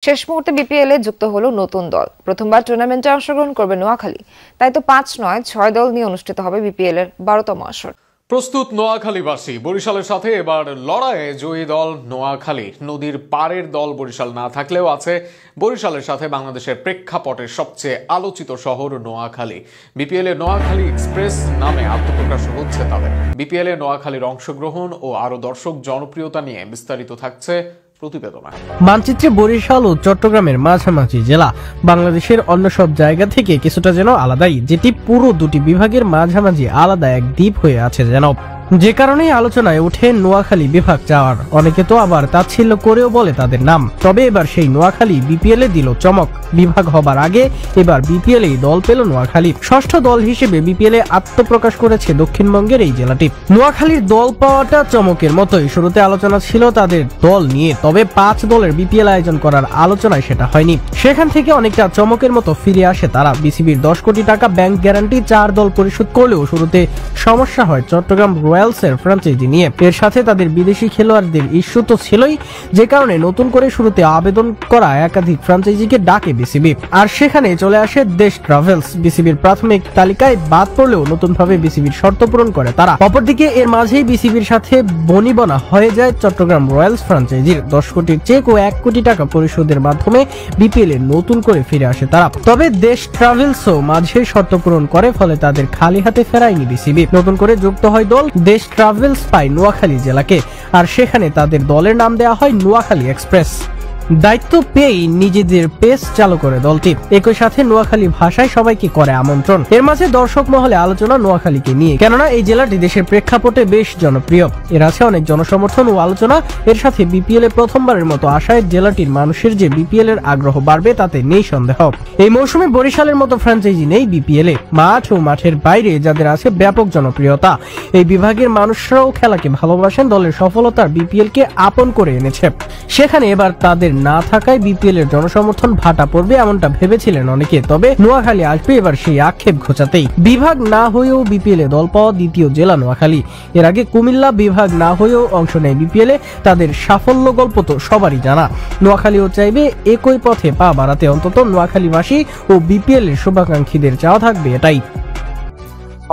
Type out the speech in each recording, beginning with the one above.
শেষ মুহূর্তে বিপিএল এ যুক্ত হলো নতুন দল। প্রথমবার টুর্নামেন্টে অংশগ্রহণ করবে নোয়াখালী। তাই তো ৫ নয় ৬ দল নিয়ে অনুষ্ঠিত হবে বিপিএল এর ১২তম আসর। প্রস্তুত নোয়াখালীবাসী। বরিশালের সাথে এবার লড়াইয়ে জয়ী দল নোয়াখালী। নদীর পাড়ের দল বরিশাল না থাকলেও আছে বরিশালের সাথে বাংলাদেশের প্রেক্ষাপটের সবচেয়ে আলোচিত শহর নোয়াখালী। বিপিএল এ নোয়াখালী এক্সপ্রেস নামে আত্মপ্রকাশ হচ্ছে তাদের। বিপিএল এ নোয়াখালীর অংশগ্রহণ ও আরো দর্শক জনপ্রিয়তা নিয়ে বিস্তারিত থাকছে প্রতিবেদনা। মানচিত্রে বরিশাল ও চট্টগ্রামের মাঝামাঝি জেলা, বাংলাদেশের অন্য সব জায়গা থেকে কিছুটা যেন আলাদাই, যেটি পুরো দুটি বিভাগের মাঝামাঝি আলাদা এক দ্বীপ হয়ে আছে যেন। যে কারণেই আলোচনায় ওঠে নোয়াখালী বিভাগ চাওয়ার। অনেকে তো আবার তাচ্ছিল্য করেও বলে তাদের নাম। তবে এবার সেই নোয়াখালী বিপিএল এ দিল চমক। বিভাগ হবার আগে এবার বিপিএল এই দল পেল নোয়াখালী। ষষ্ঠ দল হিসেবে বিপিএল এ আত্মপ্রকাশ করেছে দক্ষিণবঙ্গের এই জেলাটি। নোয়াখালীর দল পাওয়াটা চমকের মতোই। শুরুতে আলোচনা ছিল তাদের দল নিয়ে, তবে ৫ দলের বিপিএল আয়োজন করার আলোচনায় সেটা হয়নি। সেখান থেকে অনেকটা চমকের মতো ফিরে আসে তারা। বিসিবির ১০ কোটি টাকা ব্যাংক গ্যারান্টি ৪ দল পরিশোধ করলেও শুরুতে সমস্যা হয় চট্টগ্রাম রয়্যালসের ফ্র্যাঞ্চাইজি নিয়ে। এর সাথে তাদের বিদেশি খেলোয়াড়দের ইস্যু তো ছিলই, যে কারণে নতুন করে শুরুতে আবেদন করা একাধিক ফ্র্যাঞ্চাইজিকে ডাকে বিসিবি। আর সেখানে চলে আসে দেশ ট্রাভেলস। বিসিবির প্রাথমিক তালিকায় বাদ পড়লেও নতুনভাবে বিসিবির শর্ত পূরণ করে তারা। অপরদিকে এর মাঝেই বিসিবির সাথে বনিবনা হয়ে যায় চট্টগ্রাম রয়্যালস ফ্র্যাঞ্চাইজির। ১০ কোটির চেক ও ১ কোটি টাকা পরিশোধের মাধ্যমে বিপিএল এ নতুন করে ফিরে আসে তারা। তবে দেশ ট্রাভেলসও মাঝে শর্ত পূরণ করে, ফলে তাদের খালি হাতে ফেরায়নি বিসিবি। নতুন করে যুক্ত হয় দল। দেশ ট্রাভেলস পায় নোয়াখালী জেলাকে, আর সেখানে তাদের দলের নাম দেওয়া হয় নোয়াখালী এক্সপ্রেস। দায়িত্ব পেয়েই নিজেদের পেজ চালু করে দলটি। একই সাথে নোয়াখালী ভাষায় সবাইকে করে আমন্ত্রণ। এর মাঝে দর্শক মহলে আলোচনা নোয়াখালীকে নিয়ে, কেননা এই জেলাটি দেশের প্রেক্ষাপটে বেশ জনপ্রিয়। এর আছে অনেক জনসমর্থন ও আলোচনা। এর সাথে বিপিএল এ প্রথমবারের মতো আশায় জেলাটির মানুষের যে বিপিএল এর আগ্রহ বাড়বে তাতে নেই সন্দেহ। এই মৌসুমে বরিশালের মতো ফ্র্যাঞ্চাইজি নেই বিপিএল এ। মাঠ ও মাঠের বাইরে যাদের আছে ব্যাপক জনপ্রিয়তা, এই বিভাগের মানুষরাও খেলাকে ভালোবাসেন। দলের সফলতার বিপিএল কে আপন করে এনেছে। সেখানে এবার তাদের না থাকায় বিপিএল এর জনসমর্থন ভাটা পড়বে এমনটা ভেবেছিলেন অনেকে। তবে নোয়াখালী আসবে এবার সেই আক্ষেপ ঘোচাতেই। বিভাগ না হয়েও বিপিএল এ দল পাওয়া দ্বিতীয় জেলা নোয়াখালী। এর আগে কুমিল্লা বিভাগ না হয়েও অংশ নেয় বিপিএল এ। তাদের সাফল্য গল্প তো সবারই জানা। নোয়াখালীও চাইবে একই পথে পা বাড়াতে। অন্তত নোয়াখালীবাসী ও বিপিএল এর শুভাকাঙ্ক্ষীদের চাওয়া থাকবে এটাই।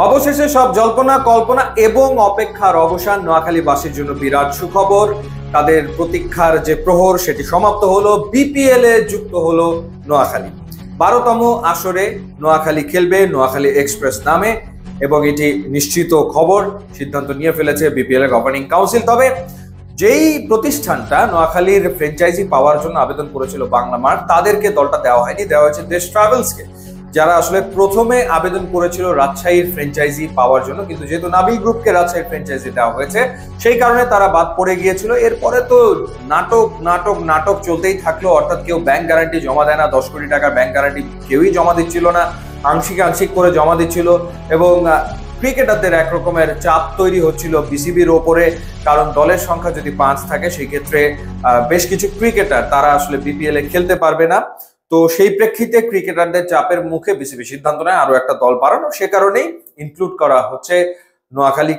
অবশেষে সব জল্পনা কল্পনা এবং অপেক্ষার অবসান। নোয়াখালীবাসীর জন্য বিরাট সুখবর। তাদের প্রতীক্ষার যে প্রহর সেটি সমাপ্ত হলো। বিপিএল এ যুক্ত হলো নোয়াখালী। ১২তম আসরে নোয়াখালী খেলবে নোয়াখালী এক্সপ্রেস নামে, এবং এটি নিশ্চিত খবর। সিদ্ধান্ত নিয়ে ফেলেছে বিপিএল এর গভর্নিং কাউন্সিল। তবে যেই প্রতিষ্ঠানটা নোয়াখালীর ফ্র্যাঞ্চাইজি পাওয়ার জন্য আবেদন করেছিল বাংলা মাঠ, তাদেরকে দলটা দেওয়া হয়নি, দেওয়া হয়েছে দেশ ট্রাভেলসকে, যারা আসলে প্রথমে আবেদন করেছিল রাজশাহীর ফ্র্যাঞ্চাইজি পাওয়ার জন্য। কিন্তু যেহেতু নাবিল গ্রুপকে রাজশাহীর ফ্র্যাঞ্চাইজি দেওয়া হয়েছে, সেই কারণে তারা বাদ পড়ে গিয়েছিল। এরপরে তো নাটক নাটক নাটক চলতেই থাকলো। অর্থাৎ কেউ ব্যাংক গ্যারান্টি জমা দেয় না। ১০ কোটি টাকার ব্যাংক গ্যারান্টি কেউই জমা দিচ্ছিল না, আংশিক আংশিক করে জমা দিচ্ছিল। এবং ক্রিকেটারদের একরকমের চাপ তৈরি হচ্ছিল বিসিবির ওপরে, কারণ দলের সংখ্যা যদি ৫ থাকে সেই ক্ষেত্রে বেশ কিছু ক্রিকেটার তারা আসলে বিপিএল এ খেলতে পারবে না। তো সেই প্রেক্ষিতে ক্রিকেটারদের চাপের মুখে বিসিবি সিদ্ধান্ত নেয় আরো একটা দল বাড়ানো। সে কারণেই ইনক্লুড করা হচ্ছে নোয়াখালী।